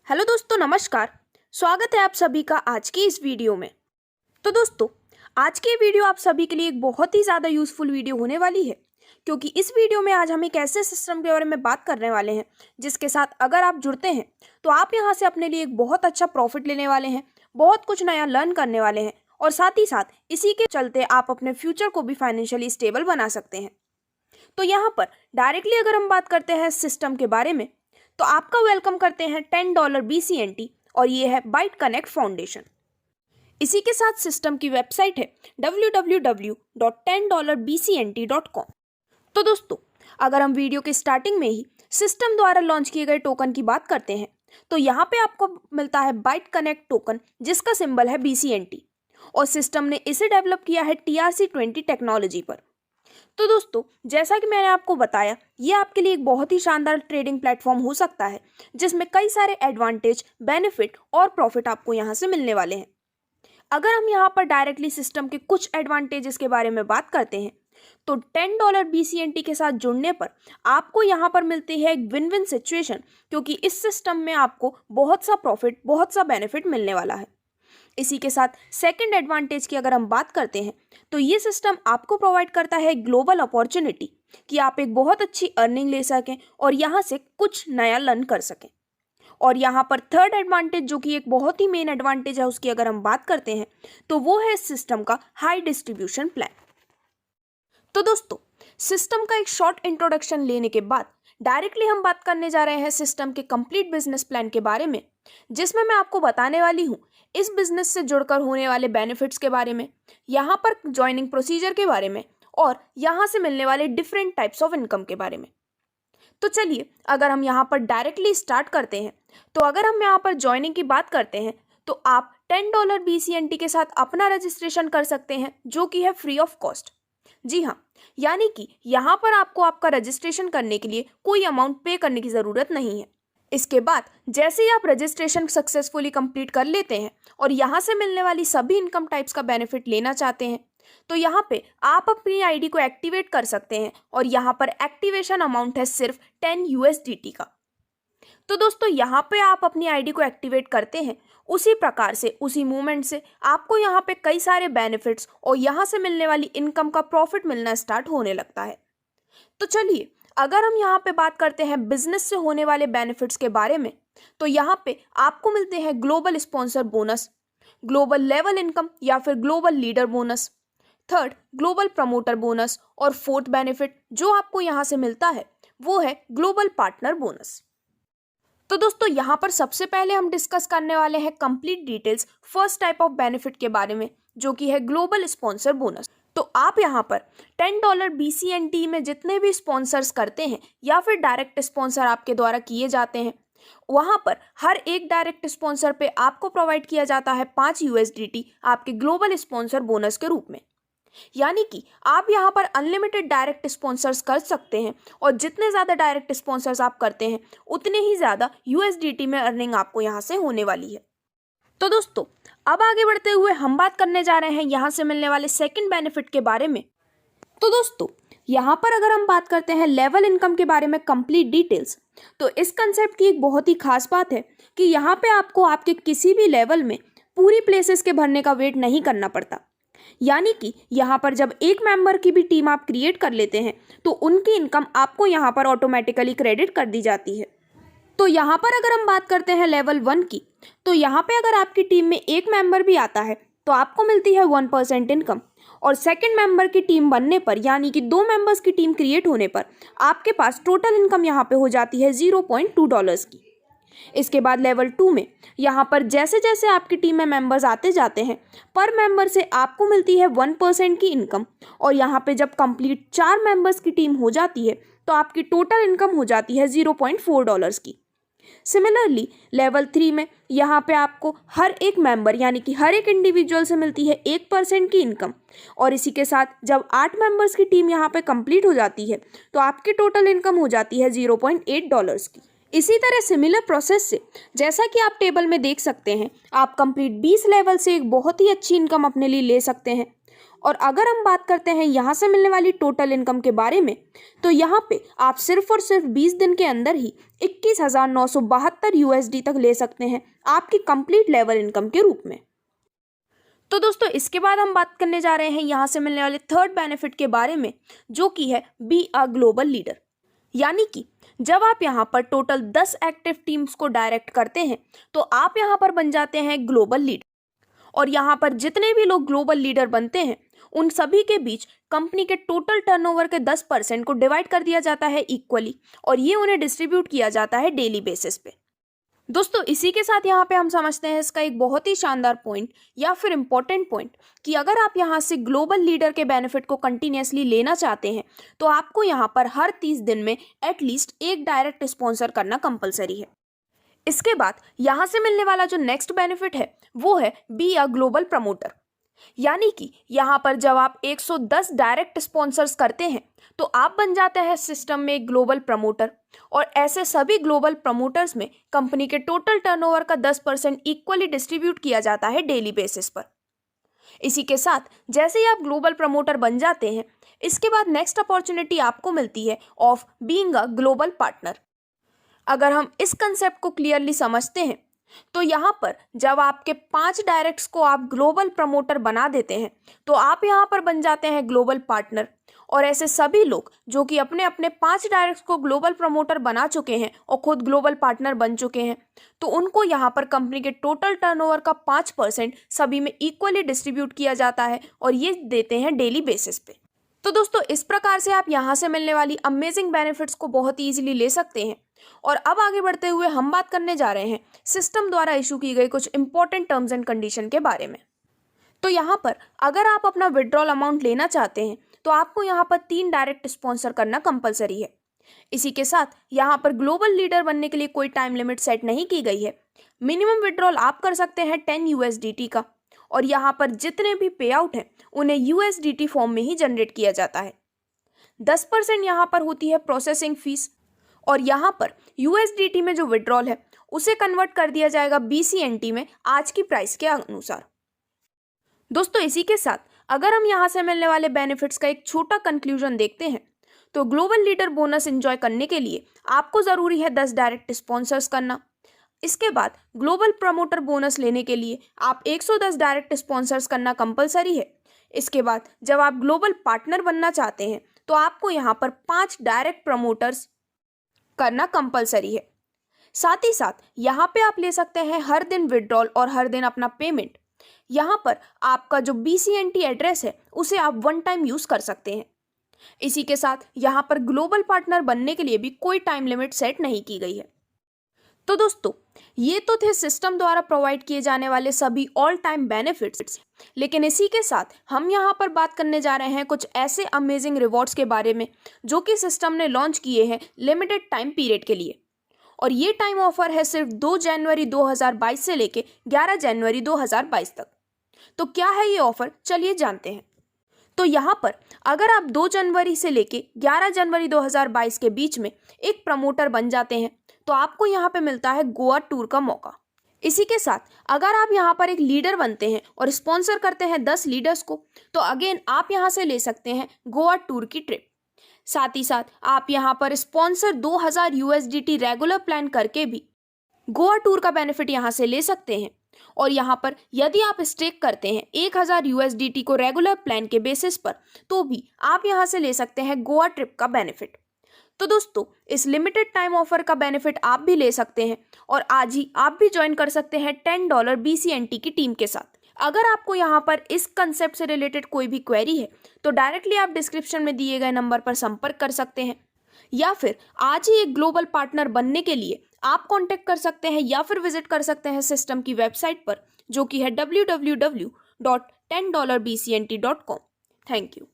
Hello दोस्तों, नमस्कार। स्वागत है आप सभी का आज की इस वीडियो में। तो दोस्तों, आज की वीडियो आप सभी के लिए एक बहुत ही ज़्यादा यूज़फुल वीडियो होने वाली है, क्योंकि इस वीडियो में आज हम एक ऐसे सिस्टम के बारे में बात करने वाले हैं जिसके साथ अगर आप जुड़ते हैं तो आप यहाँ से अपने लिए एक बहुत अच्छा प्रॉफिट लेने वाले हैं, बहुत कुछ नया लर्न करने वाले हैं और साथ ही साथ इसी के चलते आप अपने फ्यूचर को भी फाइनेंशियली स्टेबल बना सकते हैं। तो यहाँ पर डायरेक्टली अगर हम बात करते हैं सिस्टम के बारे में, तो आपका वेलकम करते हैं $10 BCNT और ये है बाइट कनेक्ट फाउंडेशन। इसी के साथ सिस्टम की वेबसाइट है www.10bcnt.com। तो दोस्तों, अगर हम वीडियो के स्टार्टिंग में ही सिस्टम द्वारा लॉन्च किए गए टोकन की बात करते हैं तो यहाँ पे आपको मिलता है बाइट कनेक्ट टोकन जिसका सिंबल है BCNT और सिस्टम ने इसे डेवलप किया है TRC20 टेक्नोलॉजी पर। तो दोस्तों, जैसा कि मैंने आपको बताया, ये आपके लिए एक बहुत ही शानदार ट्रेडिंग प्लेटफॉर्म हो सकता है जिसमें कई सारे एडवांटेज, बेनिफिट और प्रॉफिट आपको यहाँ से मिलने वाले हैं। अगर हम यहाँ पर डायरेक्टली सिस्टम के कुछ एडवांटेजेस के बारे में बात करते हैं तो $10 BCNT के साथ जुड़ने पर आपको यहाँ पर मिलती है एक विन विन सिचुएशन, क्योंकि इस सिस्टम में आपको बहुत सा प्रॉफिट, बहुत सा बेनिफिट मिलने वाला है। इसी के साथ सेकंड एडवांटेज की अगर हम बात करते हैं तो ये सिस्टम आपको प्रोवाइड करता है ग्लोबल अपॉर्चुनिटी कि आप एक बहुत अच्छी अर्निंग ले सकें और यहाँ से कुछ नया लर्न कर सकें। और यहाँ पर थर्ड एडवांटेज, जो कि एक बहुत ही मेन एडवांटेज है, उसकी अगर हम बात करते हैं तो वो है सिस्टम का हाई डिस्ट्रीब्यूशन प्लान। तो दोस्तों, सिस्टम का एक शॉर्ट इंट्रोडक्शन लेने के बाद डायरेक्टली हम बात करने जा रहे हैं सिस्टम के कंप्लीट बिजनेस प्लान के बारे में, जिसमें मैं आपको बताने वाली हूँ इस बिजनेस से जुड़कर होने वाले बेनिफिट्स के बारे में, यहाँ पर ज्वाइनिंग प्रोसीजर के बारे में और यहाँ से मिलने वाले डिफरेंट टाइप्स ऑफ इनकम के बारे में। तो चलिए, अगर हम यहाँ पर डायरेक्टली स्टार्ट करते हैं तो अगर हम यहाँ पर ज्वाइनिंग की बात करते हैं तो आप $10 BCNT के साथ अपना रजिस्ट्रेशन कर सकते हैं, जो कि है फ्री ऑफ कॉस्ट। जी हाँ, यानी कि यहाँ पर आपको आपका रजिस्ट्रेशन करने के लिए कोई अमाउंट पे करने की ज़रूरत नहीं है। इसके बाद जैसे ही आप रजिस्ट्रेशन सक्सेसफुली कंप्लीट कर लेते हैं और यहाँ से मिलने वाली सभी इनकम टाइप्स का बेनिफिट लेना चाहते हैं तो यहाँ पे आप अपनी आईडी को एक्टिवेट कर सकते हैं और यहाँ पर एक्टिवेशन अमाउंट है सिर्फ 10 USDT का। तो दोस्तों, यहाँ पे आप अपनी आईडी को एक्टिवेट करते हैं, उसी प्रकार से, उसी मूवमेंट से आपको यहाँ पे कई सारे बेनिफिट्स और यहाँ से मिलने वाली इनकम का प्रॉफिट मिलना स्टार्ट होने लगता है। तो चलिए, अगर हम यहाँ पे बात करते हैं बिजनेस से होने वाले बेनिफिट्स के बारे में, तो यहाँ पे आपको मिलते हैं global sponsor bonus, global level income या फिर global leader bonus, third global promoter bonus और फोर्थ बेनिफिट जो आपको यहाँ से मिलता है वो है ग्लोबल पार्टनर बोनस। तो दोस्तों, यहाँ पर सबसे पहले हम डिस्कस करने वाले हैं complete details first type of benefit के बारे में, जो कि है ग्लोबल स्पॉन्सर बोनस। तो आप यहाँ पर $10 BCNT में जितने भी स्पॉन्सर्स करते हैं या फिर डायरेक्ट स्पॉन्सर आपके द्वारा किए जाते हैं, वहाँ पर हर एक डायरेक्ट स्पॉन्सर पे आपको प्रोवाइड किया जाता है 5 USDT आपके ग्लोबल स्पॉन्सर बोनस के रूप में। यानी कि आप यहाँ पर अनलिमिटेड डायरेक्ट स्पॉन्सर्स कर सकते हैं और जितने ज़्यादा डायरेक्ट स्पॉन्सर्स आप करते हैं उतने ही ज़्यादा USDT में अर्निंग आपको यहाँ से होने वाली है। तो दोस्तों, अब आगे बढ़ते हुए हम बात करने जा रहे हैं यहाँ से मिलने वाले सेकंड बेनिफिट के बारे में। तो दोस्तों, यहाँ पर अगर हम बात करते हैं लेवल इनकम के बारे में कंप्लीट डिटेल्स, तो इस कंसेप्ट की एक बहुत ही खास बात है कि यहाँ पे आपको आपके किसी भी लेवल में पूरी प्लेसेस के भरने का वेट नहीं करना पड़ता। यानी कि यहाँ पर जब एक मेंबर की भी टीम आप क्रिएट कर लेते हैं तो उनकी इनकम आपको यहाँ पर ऑटोमेटिकली क्रेडिट कर दी जाती है। तो यहाँ पर अगर हम बात करते हैं लेवल 1 की, तो यहाँ पे अगर आपकी टीम में एक मेंबर भी आता है तो आपको मिलती है 1% इनकम और सेकंड मेंबर की टीम बनने पर, यानी कि 2 मेंबर्स की टीम क्रिएट होने पर आपके पास टोटल इनकम यहाँ पे हो जाती है $0.2 की। इसके बाद लेवल 2 में यहाँ पर जैसे जैसे आपकी टीम में मेंबर्स आते जाते हैं, पर मेंबर से आपको मिलती है 1% की इनकम और यहाँ पे जब कंप्लीट 4 मेंबर्स की टीम हो जाती है तो आपकी टोटल इनकम हो जाती है $0.4 की। सिमिलरली लेवल 3 में यहाँ पे आपको हर एक मेंबर, यानी कि हर एक इंडिविजुअल से मिलती है 1% की इनकम और इसी के साथ जब 8 मेंबर्स की टीम यहाँ पे कंप्लीट हो जाती है तो आपकी टोटल इनकम हो जाती है $0.8 की। इसी तरह सिमिलर प्रोसेस से, जैसा कि आप टेबल में देख सकते हैं, आप कंप्लीट 20 लेवल से एक बहुत ही अच्छी इनकम अपने लिए ले सकते हैं और अगर हम बात करते हैं यहाँ से मिलने वाली टोटल इनकम के बारे में, तो यहाँ पे आप सिर्फ और सिर्फ 20 दिन के अंदर ही 21,972 USD तक ले सकते हैं आपकी कंप्लीट लेवल इनकम के रूप में। तो दोस्तों इसके बाद हम बात करने जा रहे हैं यहाँ से मिलने वाले थर्ड बेनिफिट के बारे में, जो कि है बी अ ग्लोबल लीडर। यानी कि जब आप यहाँ पर टोटल 10 एक्टिव टीम्स को डायरेक्ट करते हैं तो आप यहाँ पर बन जाते हैं ग्लोबल लीडर। और यहाँ पर जितने भी लोग ग्लोबल लीडर बनते हैं उन सभी के बीच कंपनी के टोटल टर्नओवर के 10% को डिवाइड कर दिया जाता है इक्वली, और ये उन्हें डिस्ट्रीब्यूट किया जाता है डेली बेसिस पे। दोस्तों इसी के साथ यहाँ पे हम समझते हैं इसका एक बहुत ही शानदार पॉइंट या फिर इम्पोर्टेंट पॉइंट कि अगर आप यहाँ से ग्लोबल लीडर के बेनिफिट को कंटिन्यूसली लेना चाहते हैं तो आपको यहाँ पर हर 30 दिन में एटलीस्ट एक डायरेक्ट स्पॉन्सर करना कंपलसरी है। इसके बाद यहाँ से मिलने वाला जो नेक्स्ट बेनिफिट है वो है बी अ ग्लोबल प्रमोटर। यानी कि यहाँ पर जब आप 110 डायरेक्ट स्पॉन्सर्स करते हैं तो आप बन जाते हैं सिस्टम में एक ग्लोबल प्रमोटर, और ऐसे सभी ग्लोबल प्रमोटर्स में कंपनी के टोटल टर्नओवर का 10% इक्वली डिस्ट्रीब्यूट किया जाता है डेली बेसिस पर। इसी के साथ जैसे ही आप ग्लोबल प्रमोटर बन जाते हैं, इसके बाद नेक्स्ट अपॉर्चुनिटी आपको मिलती है of being a global partner. अगर हम इस कंसेप्ट को क्लियरली समझते हैं तो यहाँ पर जब आपके 5 डायरेक्ट्स को आप ग्लोबल प्रमोटर बना देते हैं तो आप यहाँ पर बन जाते हैं ग्लोबल पार्टनर, और ऐसे सभी लोग जो कि अपने अपने 5 डायरेक्ट्स को ग्लोबल प्रमोटर बना चुके हैं और खुद ग्लोबल पार्टनर बन चुके हैं, तो उनको यहाँ पर कंपनी के टोटल टर्नओवर का 5% सभी में इक्वली डिस्ट्रीब्यूट किया जाता है, और ये देते हैं डेली बेसिस पे। तो दोस्तों इस प्रकार से आप यहाँ से मिलने वाली अमेजिंग बेनिफिट्स को बहुत ईजिली ले सकते हैं। और अब आगे बढ़ते हुए हम बात करने जा रहे हैं सिस्टम द्वारा इशू की गई कुछ इंपॉर्टेंट टर्म्स एंड कंडीशन के बारे में। तो यहाँ पर अगर आप अपना विड्रॉल अमाउंट लेना चाहते हैं तो आपको यहाँ पर 3 डायरेक्ट स्पॉन्सर करना कंपलसरी है। इसी के साथ यहाँ पर ग्लोबल लीडर बनने के लिए कोई टाइम लिमिट सेट नहीं की गई है। मिनिमम विड्रॉल आप कर सकते हैं 10 USDT का, और यहाँ पर जितने भी पे आउट हैं उन्हें USDT फॉर्म में ही जनरेट किया जाता है। 10% यहाँ पर होती है प्रोसेसिंग फीस, और यहाँ पर USDT में जो विड्रॉल है उसे कन्वर्ट कर दिया जाएगा BCNT में आज की प्राइस के अनुसार। दोस्तों इसी के साथ अगर हम यहाँ से मिलने वाले बेनिफिट्स का एक छोटा कंक्लूजन देखते हैं तो ग्लोबल लीडर बोनस एंजॉय करने के लिए आपको ज़रूरी है 10 डायरेक्ट स्पॉन्सर्स करना। इसके बाद ग्लोबल प्रमोटर बोनस लेने के लिए आप 110 डायरेक्ट स्पॉन्सर्स करना कंपलसरी है। इसके बाद जब आप ग्लोबल पार्टनर बनना चाहते हैं तो आपको यहाँ पर 5 डायरेक्ट प्रमोटर्स करना कंपलसरी है। साथ ही साथ यहाँ पे आप ले सकते हैं हर दिन विड्रॉल और हर दिन अपना पेमेंट। यहाँ पर आपका जो BCNT एड्रेस है उसे आप 1 टाइम यूज़ कर सकते हैं। इसी के साथ यहाँ पर ग्लोबल पार्टनर बनने के लिए भी कोई टाइम लिमिट सेट नहीं की गई है। तो दोस्तों ये तो थे सिस्टम द्वारा प्रोवाइड किए जाने वाले सभी ऑल टाइम बेनिफिट्स, लेकिन इसी के साथ हम यहाँ पर बात करने जा रहे हैं कुछ ऐसे अमेजिंग रिवॉर्ड्स के बारे में जो कि सिस्टम ने लॉन्च किए हैं लिमिटेड टाइम पीरियड के लिए। और ये टाइम ऑफर है सिर्फ 2 जनवरी 2022 से लेके 11 जनवरी 2022 तक। तो क्या है ये ऑफर, चलिए जानते हैं। तो यहाँ पर अगर आप 2 जनवरी से लेके 11 जनवरी 2022 के बीच में एक प्रमोटर बन जाते हैं तो आपको यहाँ पे मिलता है गोवा टूर का मौका। इसी के साथ अगर आप यहाँ पर एक लीडर बनते हैं और स्पॉन्सर करते हैं 10 लीडर्स को तो अगेन आप यहाँ से ले सकते हैं गोवा टूर की ट्रिप। साथ ही साथ आप यहाँ पर स्पॉन्सर 2000 USDT रेगुलर प्लान करके भी गोवा टूर का बेनिफिट यहाँ से ले सकते हैं। और यहाँ पर यदि आप स्टेक करते हैं 1000 USDT को रेगुलर प्लान के बेसिस पर तो भी आप यहाँ से ले सकते हैं गोवा ट्रिप का बेनिफिट। तो दोस्तों इस लिमिटेड टाइम ऑफर का बेनिफिट आप भी ले सकते हैं और आज ही आप भी ज्वाइन कर सकते हैं $10 BCNT की टीम के साथ। अगर आपको यहाँ पर इस कंसेप्ट से रिलेटेड कोई भी क्वेरी है तो डायरेक्टली आप डिस्क्रिप्शन में दिए गए नंबर पर संपर्क कर सकते हैं, या फिर आज ही एक ग्लोबल पार्टनर बनने के लिए आप कांटेक्ट कर सकते हैं या फिर विजिट कर सकते हैं सिस्टम की वेबसाइट पर जो कि है www.10bcnt.com। Thank you.